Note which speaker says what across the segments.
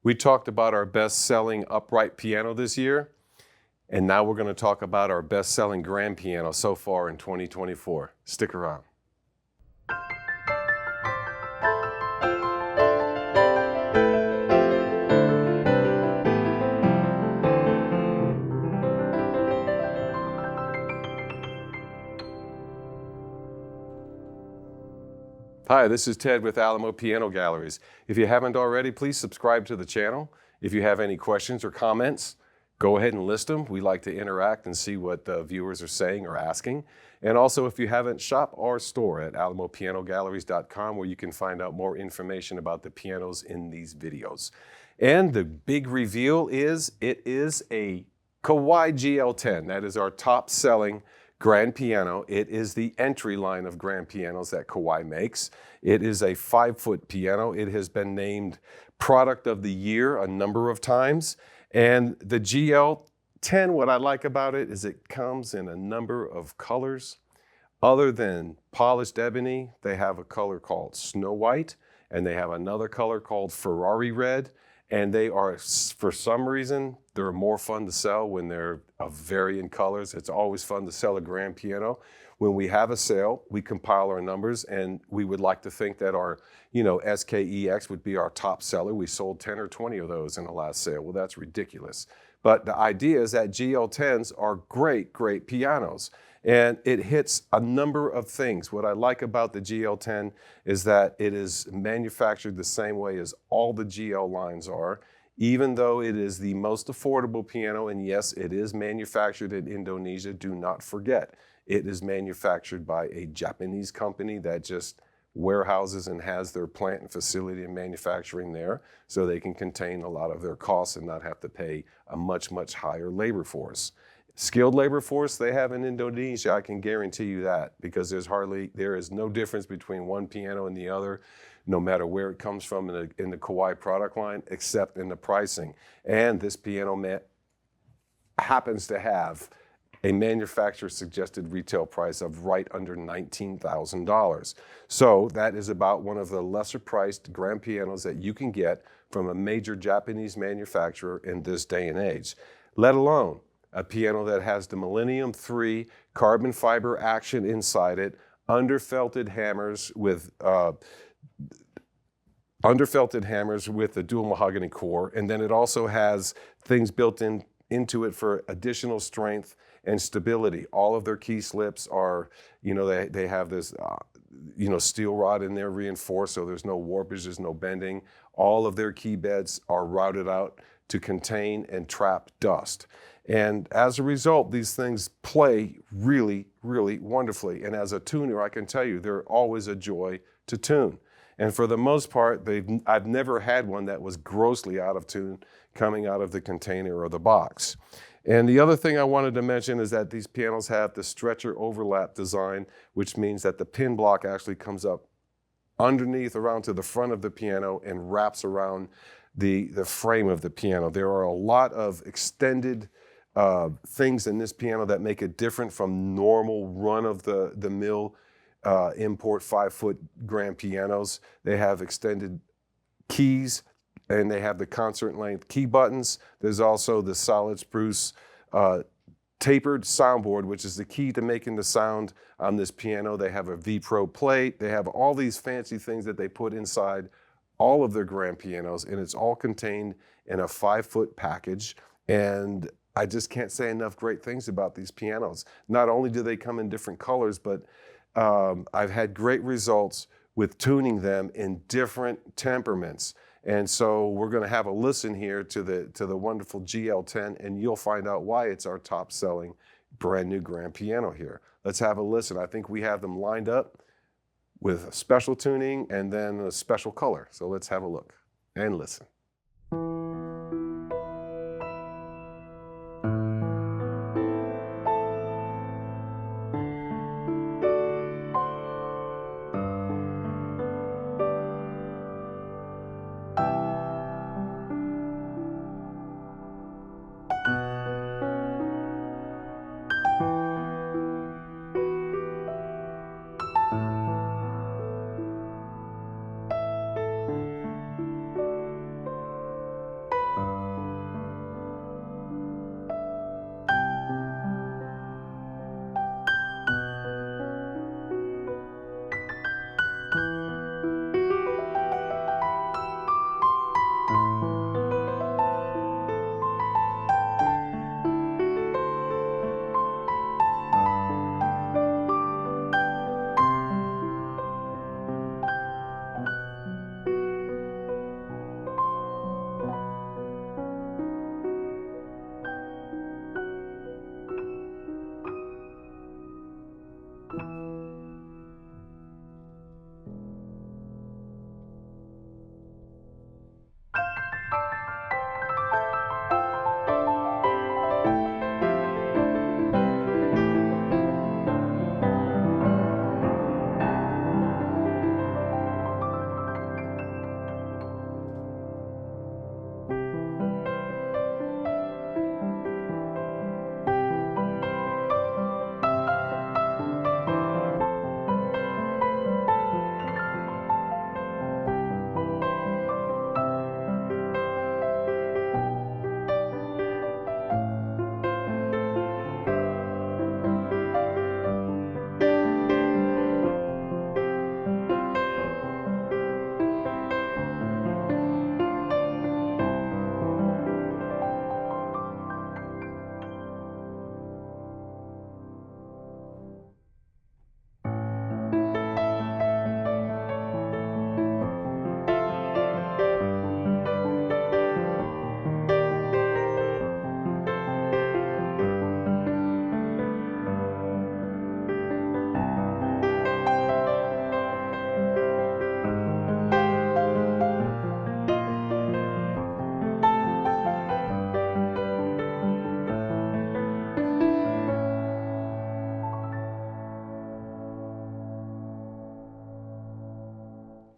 Speaker 1: We talked about our best-selling upright piano this year, and now we're going to talk about our best-selling grand piano so far in 2024. Stick around. Hi, this is Ted with Alamo Piano Galleries. If you haven't already, please subscribe to the channel. If you have any questions or comments, go ahead and list them. We like to interact and see what the viewers are saying or asking. And also, if you haven't, shop our store at alamopianogalleries.com, where you can find out more information about the pianos in these videos. And the big reveal is it is a Kawai GL10. That is our top-selling grand piano. It is the entry line of grand pianos that Kawai makes. It is a 5-foot piano. It has been named Product of the Year a number of times. And the GL10, what I like about it is it comes in a number of colors. Other than polished ebony, they have a color called Snow White, and they have another color called Ferrari Red. And they are, for some reason, they're more fun to sell when they're of varying colors. It's always fun to sell a grand piano. When we have a sale, we compile our numbers, and we would like to think that our, SKEX would be our top seller. We sold 10 or 20 of those in the last sale. Well, that's ridiculous. But the idea is that GL10s are great, great pianos. And it hits a number of things. What I like about the GL10 is that it is manufactured the same way as all the GL lines are, even though it is the most affordable piano. And yes, it is manufactured in Indonesia. Do not forget, it is manufactured by a Japanese company that just warehouses and has their plant and facility and manufacturing there, so they can contain a lot of their costs and not have to pay a much, much higher labor force. Skilled labor force they have in Indonesia, I can guarantee you that, because there is no difference between one piano and the other, no matter where it comes from in the Kawai product line, except in the pricing. And this piano happens to have a manufacturer suggested retail price of right under $19,000. So that is about one of the lesser priced grand pianos that you can get from a major Japanese manufacturer in this day and age, let alone a piano that has the Millennium 3 carbon fiber action inside it, underfelted hammers with a dual mahogany core, and then it also has things built into it for additional strength and stability. All of their key slips are, they have this, steel rod in there reinforced, so there's no warpage, there's no bending. All of their key beds are routed out to contain and trap dust. And as a result, these things play really, really wonderfully. And as a tuner, I can tell you, they're always a joy to tune. And for the most part, I've never had one that was grossly out of tune coming out of the container or the box. And the other thing I wanted to mention is that these pianos have the stretcher overlap design, which means that the pin block actually comes up underneath around to the front of the piano and wraps around the frame of the piano. There are a lot of extended things in this piano that make it different from normal run-of-the-mill import 5-foot grand pianos. They have extended keys, and they have the concert length key buttons. There's also the solid spruce tapered soundboard, which is the key to making the sound on this piano. They have a V-Pro plate. They have all these fancy things that they put inside all of their grand pianos, and it's all contained in a 5-foot package. And I just can't say enough great things about these pianos. Not only do they come in different colors, but I've had great results with tuning them in different temperaments. And so we're going to have a listen here to the wonderful GL10, and you'll find out why it's our top-selling brand new grand piano here. Let's have a listen. I think we have them lined up with a special tuning and then a special color. So let's have a look and listen.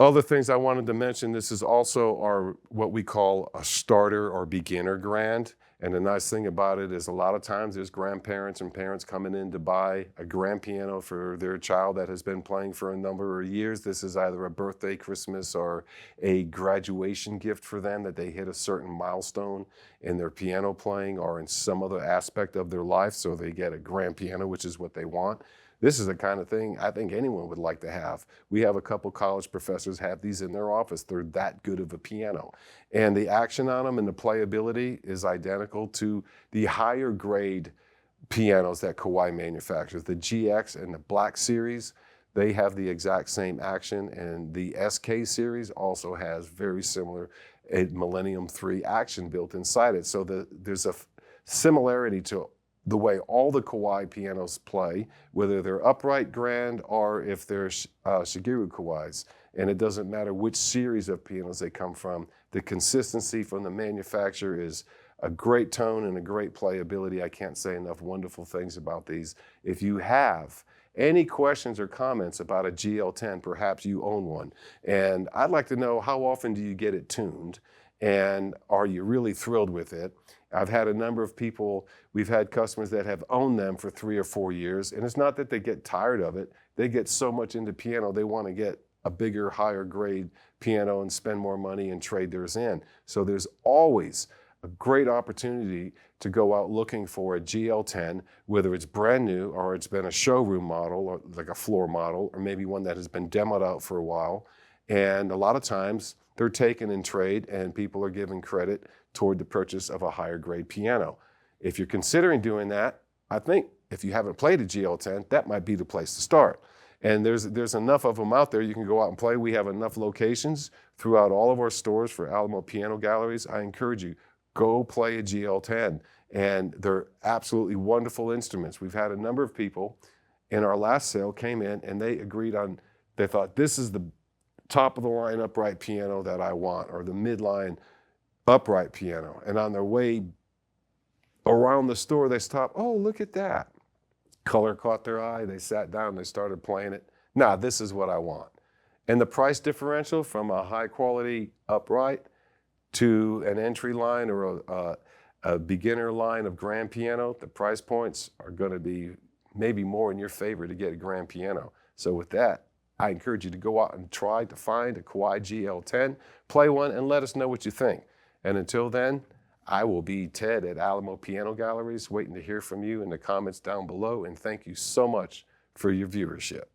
Speaker 1: Other things I wanted to mention, this is also our what we call a starter or beginner grand. And the nice thing about it is a lot of times there's grandparents and parents coming in to buy a grand piano for their child that has been playing for a number of years. This is either a birthday, Christmas, or a graduation gift for them, that they hit a certain milestone in their piano playing or in some other aspect of their life. So they get a grand piano, which is what they want. This is the kind of thing I think anyone would like to have. We have a couple college professors have these in their office. They're that good of a piano. And the action on them and the playability is identical to the higher grade pianos that Kawai manufactures. The GX and the Black series, they have the exact same action, and the SK series also has very similar Millennium 3 action built inside it. So there's a similarity to the way all the Kawai pianos play, whether they're upright grand or if they're Shigeru Kawais. And it doesn't matter which series of pianos they come from. The consistency from the manufacturer is a great tone and a great playability. I can't say enough wonderful things about these. If you have any questions or comments about a GL10, perhaps you own one. And I'd like to know, how often do you get it tuned? And are you really thrilled with it? I've had a number of people, we've had customers that have owned them for 3 or 4 years, and it's not that they get tired of it. They get so much into piano, they want to get a bigger, higher grade piano and spend more money and trade theirs in. So there's always a great opportunity to go out looking for a GL10, whether it's brand new or it's been a showroom model, or like a floor model, or maybe one that has been demoed out for a while. And a lot of times they're taken in trade and people are given credit toward the purchase of a higher grade piano. If you're considering doing that, I think if you haven't played a GL10, that might be the place to start. And there's enough of them out there you can go out and play. We have enough locations throughout all of our stores for Alamo Piano Galleries. I encourage you, go play a GL10. And they're absolutely wonderful instruments. We've had a number of people in our last sale came in and they agreed on, they thought this is the top of the line upright piano that I want, or the midline upright piano. And on their way around the store, they stopped, oh, look at that. Color caught their eye, they sat down, they started playing it. Nah, this is what I want. And the price differential from a high quality upright to an entry line or a beginner line of grand piano, the price points are gonna be maybe more in your favor to get a grand piano. So with that, I encourage you to go out and try to find a Kawai GL10, play one, and let us know what you think. And until then, I will be Ted at Alamo Piano Galleries, waiting to hear from you in the comments down below, and thank you so much for your viewership.